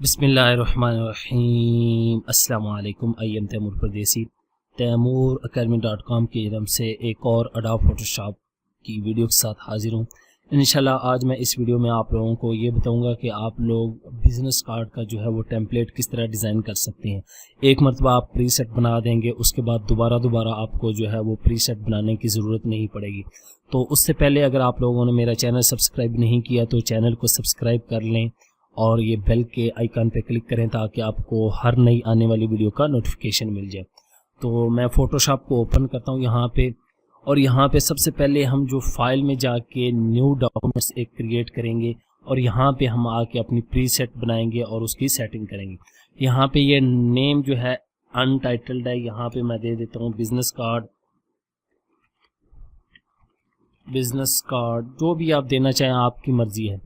बिस्मिल्लाहिर्रहमानिर्रहीम। अस्सलाम वालेकुम। आई एम तैमूर परदेसी। तैमूरacademy.com की तरफ से एक और अडोब फोटोशॉप की वीडियो के साथ हाजिर हूँ। इंशाल्लाह आज मैं इस वीडियो में आप लोगों को ये बताऊंगा कि आप लोग बिज़नेस कार्ड का जो है वो टेम्पलेट किस तरह डिज़ाइन कर सकते हैं। एक मरतबा आप प्रीसेट बना देंगे, उसके बाद दोबारा आपको जो है वो प्रीसेट बनाने की ज़रूरत नहीं पड़ेगी। तो उससे पहले अगर आप लोगों ने मेरा चैनल सब्सक्राइब नहीं किया तो चैनल को सब्सक्राइब कर लें और ये बेल के आइकन पे क्लिक करें ताकि आपको हर नई आने वाली वीडियो का नोटिफिकेशन मिल जाए। तो मैं फ़ोटोशॉप को ओपन करता हूँ यहाँ पे, और यहाँ पे सबसे पहले हम जो फाइल में जाके न्यू डॉक्यूमेंट्स एक क्रिएट करेंगे और यहाँ पे हम आके अपनी प्रीसेट बनाएंगे और उसकी सेटिंग करेंगे। यहाँ पे ये नेम जो है अनटाइटल्ड है, यहाँ पे मैं दे देता हूँ बिजनेस कार्ड, जो भी आप देना चाहें आपकी मर्जी है।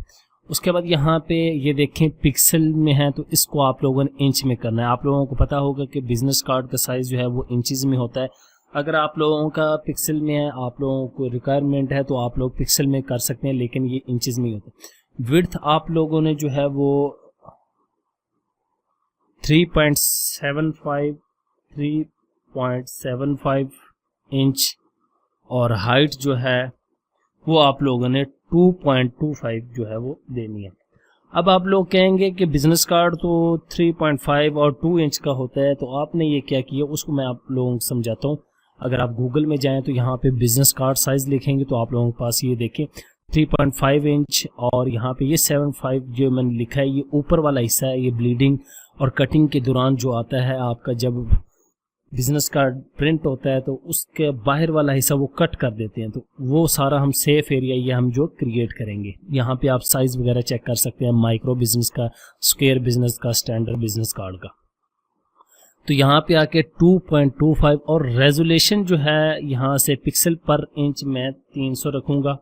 उसके बाद यहाँ पे ये देखें पिक्सल में है, तो इसको आप लोगों ने इंच में करना है। आप लोगों को पता होगा कि बिजनेस कार्ड का साइज़ जो है वो इंचज़ में होता है। अगर आप लोगों का पिक्सल में है, आप लोगों को रिक्वायरमेंट है, तो आप लोग पिक्सल में कर सकते हैं, लेकिन ये इंचज़ में होता है। विड्थ आप लोगों ने जो है वो 3.75 इंच और हाइट जो है वो आप लोगों ने 2.25 जो है वो देनी है। अब आप लोग कहेंगे कि बिजनेस कार्ड तो 3.5 और 2 इंच का होता है, तो आपने ये क्या किया उसको मैं आप लोगों को समझाता हूँ। अगर आप गूगल में जाएं तो यहाँ पे बिजनेस कार्ड साइज लिखेंगे तो आप लोगों के पास ये देखें 3.5 इंच, और यहाँ पे ये 7.5 जो मैंने लिखा है ये ऊपर वाला हिस्सा है। ये ब्लीडिंग और कटिंग के दौरान जो आता है आपका, जब बिजनेस कार्ड प्रिंट होता है तो उसके बाहर वाला हिस्सा वो कट कर देते हैं, तो वो सारा हम सेफ एरिया ये हम जो क्रिएट करेंगे। यहाँ पे आप साइज वगैरह चेक कर सकते हैं, माइक्रो बिजनेस का, स्क्वायर बिजनेस का, स्टैंडर्ड बिजनेस कार्ड का। तो यहाँ पे आके 2.25 और रेजोल्यूशन जो है यहाँ से पिक्सल पर इंच में 300 रखूँगा।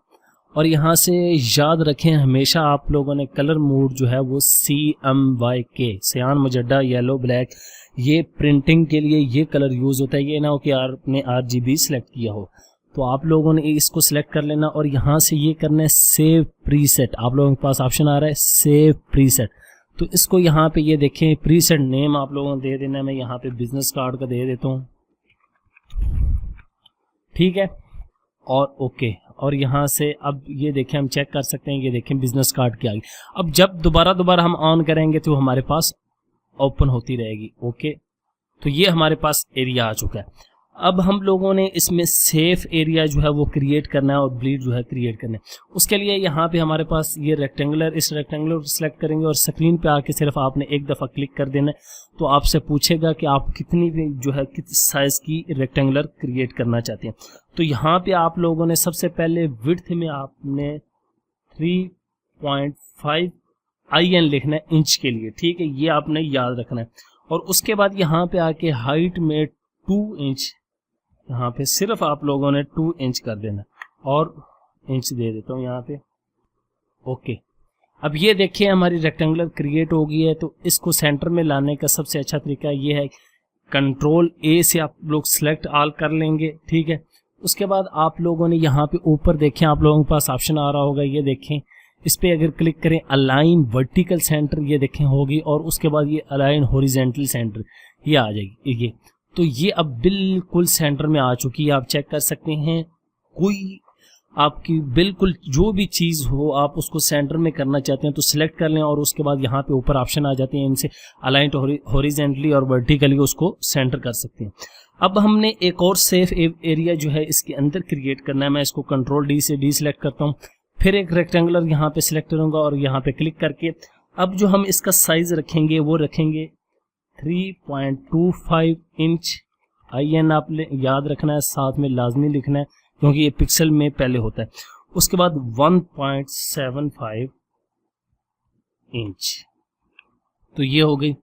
और यहाँ से याद रखें हमेशा आप लोगों ने कलर मोड जो है वो CMYK, सियान, मजड्डा, येलो, ब्लैक, ये प्रिंटिंग के लिए ये कलर यूज़ होता है। ये ना हो कि आपने RGB सेलेक्ट किया हो, तो आप लोगों ने इसको सिलेक्ट कर लेना और यहाँ से ये करना है सेव प्रीसेट। आप लोगों के पास ऑप्शन आ रहा है सेव प्रीसेट, तो इसको यहाँ पे ये देखें प्रीसेट नेम आप लोगों ने दे देना है। मैं यहाँ पे बिजनेस कार्ड का दे देता हूँ, ठीक है, और ओके। और यहाँ से अब ये देखें हम चेक कर सकते हैं, ये देखें बिजनेस कार्ड के आगे। अब जब दोबारा हम ऑन करेंगे तो हमारे पास ओपन होती रहेगी। ओके, तो ये हमारे पास एरिया आ चुका है। अब हम लोगों ने इसमें सेफ एरिया जो है वो क्रिएट करना है और ब्लीड जो है क्रिएट करना है। उसके लिए यहाँ पे हमारे पास ये रेक्टेंगुलर, इस रेक्टेंगुलर को सिलेक्ट करेंगे और स्क्रीन पे आके सिर्फ आपने एक दफ़ा क्लिक कर देना है। तो आपसे पूछेगा कि आप कितनी भी जो है किस साइज़ की रेक्टेंगुलर क्रिएट करना चाहते हैं। तो यहाँ पे आप लोगों ने सबसे पहले विड्थ में आपने 3.5 IN लिखना है इंच के लिए, ठीक है, ये आपने याद रखना है। और उसके बाद यहाँ पे आके हाइट में 2 इंच, यहाँ पे सिर्फ आप लोगों ने 2 इंच कर देना और इंच दे देता हूँ यहाँ पे। ओके, अब ये देखिए हमारी रेक्टेंगुलर क्रिएट हो गई है। तो इसको सेंटर में लाने का सबसे अच्छा तरीका ये है, कंट्रोल A से आप लोग सेलेक्ट ऑल कर लेंगे, ठीक है। उसके बाद आप लोगों ने यहाँ पे ऊपर देखें, आप लोगों के पास ऑप्शन आ रहा होगा, ये देखें, इस पर अगर क्लिक करें अलाइन वर्टिकल सेंटर, ये देखें होगी, और उसके बाद ये अलाइन हॉरिजॉन्टल सेंटर ये आ जाएगी। ये तो ये अब बिल्कुल सेंटर में आ चुकी है। आप चेक कर सकते हैं, कोई आपकी बिल्कुल जो भी चीज़ हो आप उसको सेंटर में करना चाहते हैं तो सिलेक्ट कर लें, और उसके बाद यहाँ पे ऊपर ऑप्शन आ जाते हैं, इनसे अलाइन हॉरिजॉन्टली और वर्टिकली उसको सेंटर कर सकते हैं। अब हमने एक और सेफ एरिया जो है इसके अंदर क्रिएट करना है। मैं इसको कंट्रोल D से D सिलेक्ट करता हूँ, फिर एक रेक्टेंगुलर यहाँ पे सिलेक्ट करूँगा और यहाँ पे क्लिक करके अब जो हम इसका साइज रखेंगे वो रखेंगे 3.25 इंच। IN आप याद रखना है, साथ में लाजमी लिखना है क्योंकि ये पिक्सल में पहले होता है। उसके बाद 1.75 इंच, तो ये हो गई,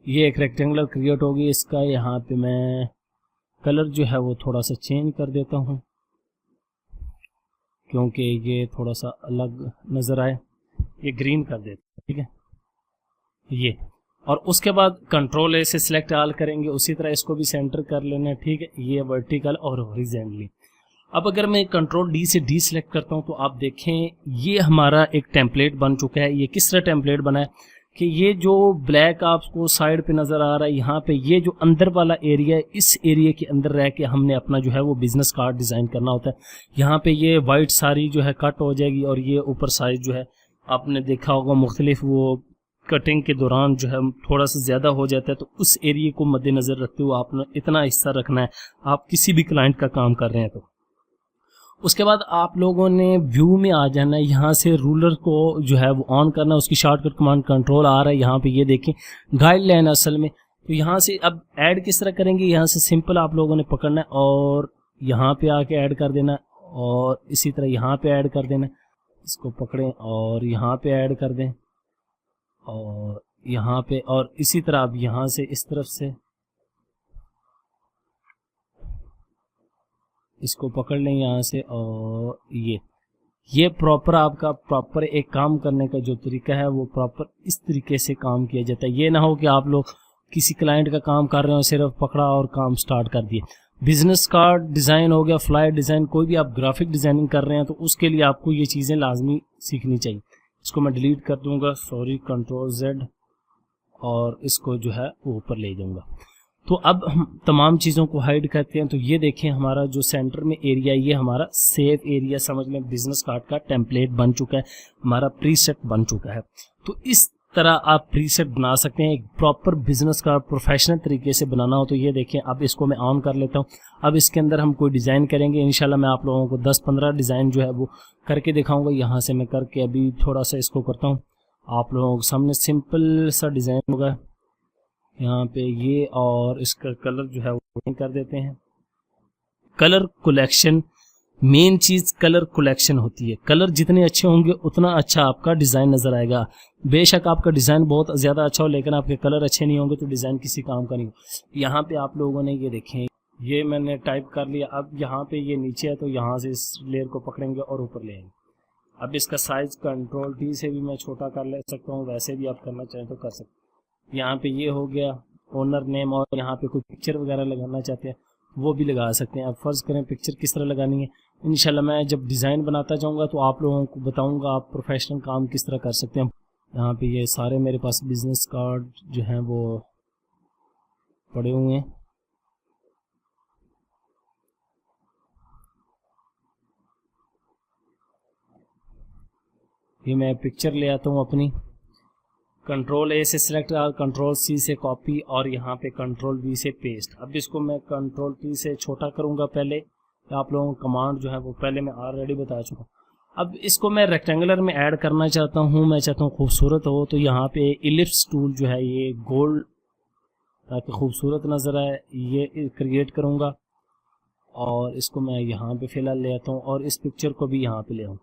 ये एक रेक्टेंगुलर क्रिएट हो गई। इसका यहाँ पे मैं कलर जो है वो थोड़ा सा चेंज कर देता हूँ क्योंकि ये थोड़ा सा अलग नज़र आए, ये ग्रीन कर देता हूँ, ठीक है ये। और उसके बाद कंट्रोल A से सिलेक्ट ऑल करेंगे, उसी तरह इसको भी सेंटर कर लेना है, ठीक है, ये वर्टिकल और हॉरिजॉन्टली। अब अगर मैं कंट्रोल D से D सिलेक्ट करता हूँ तो आप देखें ये हमारा एक टेम्पलेट बन चुका है। ये किस तरह टेम्पलेट बना है कि ये जो ब्लैक आपको साइड पे नज़र आ रहा है, यहाँ पे ये जो अंदर वाला एरिया है, इस एरिया के अंदर रह के हमने अपना जो है वो बिज़नेस कार्ड डिज़ाइन करना होता है। यहाँ पे ये वाइट सारी जो है कट हो जाएगी और ये ऊपर साइज जो है आपने देखा होगा मुख्तलिफ वो कटिंग के दौरान जो है थोड़ा सा ज़्यादा हो जाता है, तो उस एरिया को मद्देनज़र रखते हुए आपने इतना हिस्सा रखना है आप किसी भी क्लाइंट का काम कर रहे हैं। तो उसके बाद आप लोगों ने व्यू में आ जाना है, यहाँ से रूलर को जो है वो ऑन करना है, उसकी शॉर्टकट कमांड कंट्रोल आ रहा है, यहाँ पे ये देखें गाइडलाइन असल में। तो यहाँ से अब ऐड किस तरह करेंगे, यहाँ से सिंपल आप लोगों ने पकड़ना है और यहाँ पे आके ऐड कर देना और इसी तरह यहाँ पे ऐड कर देना, इसको पकड़ें और यहाँ पे ऐड कर दें और यहाँ पे, और इसी तरह अब यहाँ से इस तरफ से इसको पकड़ लें यहाँ से, और ये प्रॉपर आपका प्रॉपर एक काम करने का जो तरीका है वो प्रॉपर इस तरीके से काम किया जाता है। ये ना हो कि आप लोग किसी क्लाइंट का काम कर रहे हो सिर्फ पकड़ा और काम स्टार्ट कर दिए। बिजनेस कार्ड डिज़ाइन हो गया, फ्लायर डिज़ाइन, कोई भी आप ग्राफिक डिज़ाइनिंग कर रहे हैं तो उसके लिए आपको ये चीज़ें लाजमी सीखनी चाहिए। इसको मैं डिलीट कर दूंगा, सॉरी, कंट्रोल Z, और इसको जो है वो ऊपर ले जाऊंगा। तो अब हम तमाम चीज़ों को हाइड करते हैं। तो ये देखें हमारा जो सेंटर में एरिया, ये हमारा सेव एरिया समझ लें बिजनेस कार्ड का टेम्पलेट बन चुका है, हमारा प्रीसेट बन चुका है। तो इस तरह आप प्रीसेट बना सकते हैं। एक प्रॉपर बिजनेस कार्ड प्रोफेशनल तरीके से बनाना हो तो ये देखें, अब इसको मैं ऑन कर लेता हूँ। अब इसके अंदर हम कोई डिज़ाइन करेंगे, इंशाल्लाह मैं आप लोगों को 10-15 डिज़ाइन जो है वो करके दिखाऊँगा। यहाँ से मैं करके अभी थोड़ा सा इसको करता हूँ आप लोगों के सामने। सिंपल सा डिज़ाइन होगा यहाँ पे ये, और इसका कलर जो है वो कर देते हैं। कलर कलेक्शन, मेन चीज़ कलर कलेक्शन होती है। कलर जितने अच्छे होंगे उतना अच्छा आपका डिज़ाइन नज़र आएगा। बेशक आपका डिज़ाइन बहुत ज़्यादा अच्छा हो लेकिन आपके कलर अच्छे नहीं होंगे तो डिज़ाइन किसी काम का नहीं हो। यहाँ पे आप लोगों ने ये देखें, ये मैंने टाइप कर लिया। अब यहाँ पे ये नीचे है तो यहाँ से इस लेयर को पकड़ेंगे और ऊपर ले आएंगे। अब इसका साइज़ कंट्रोल T से भी मैं छोटा कर ले सकता हूँ, वैसे भी आप करना चाहें तो कर सकते हैं। यहाँ पे ये हो गया ओनर नेम, और यहाँ पे कोई पिक्चर वगैरह लगाना चाहते हैं वो भी लगा सकते हैं। अब फ़र्ज़ करें पिक्चर किस तरह लगानी है, इंशाल्लाह मैं जब डिज़ाइन बनाता जाऊँगा तो आप लोगों को बताऊँगा आप प्रोफेशनल काम किस तरह कर सकते हैं। यहाँ पे ये सारे मेरे पास बिजनेस कार्ड जो हैं वो पड़े हुए हैं। ये मैं पिक्चर ले आता हूँ अपनी, कंट्रोल A से सिलेक्ट और कंट्रोल C से कॉपी, और यहाँ पे कंट्रोल V से पेस्ट। अब इसको मैं कंट्रोल T से छोटा करूँगा पहले, आप लोगों को कमांड जो है वो पहले मैं ऑलरेडी बता चुका हूँ। अब इसको मैं रेक्टेंगुलर में ऐड करना चाहता हूँ, मैं चाहता हूँ खूबसूरत हो, तो यहाँ पे इलिप्स टूल जो है ये गोल्ड ताकि खूबसूरत नज़र आए ये क्रिएट करूँगा, और इसको मैं यहाँ पे फ़िलहाल ले आता हूँ और इस पिक्चर को भी यहाँ पे ले आऊँ।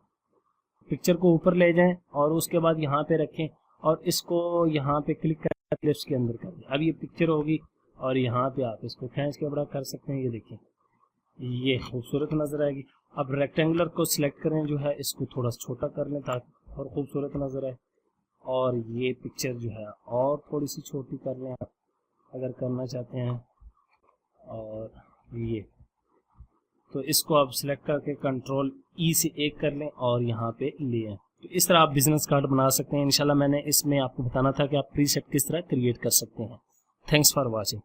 पिक्चर को ऊपर ले जाएं और उसके बाद यहाँ पे रखें और इसको यहाँ पे क्लिक कर क्लिप्स के अंदर कर दें। अब ये पिक्चर होगी और यहाँ पे आप इसको खींच के बड़ा कर सकते हैं। ये देखिए ये खूबसूरत नज़र आएगी। अब रेक्टेंगुलर को सिलेक्ट करें, जो है इसको थोड़ा छोटा कर लें ताकि और खूबसूरत नज़र आए, और ये पिक्चर जो है और थोड़ी सी छोटी कर लें आप अगर करना चाहते हैं। और ये तो इसको आप सिलेक्ट करके कंट्रोल E से 1 कर लें और यहाँ पे ले आएं। तो इस तरह आप बिजनेस कार्ड बना सकते हैं। इंशाल्लाह मैंने इसमें आपको बताना था कि आप प्रीसेट किस तरह क्रिएट कर सकते हैं। Thanks for watching.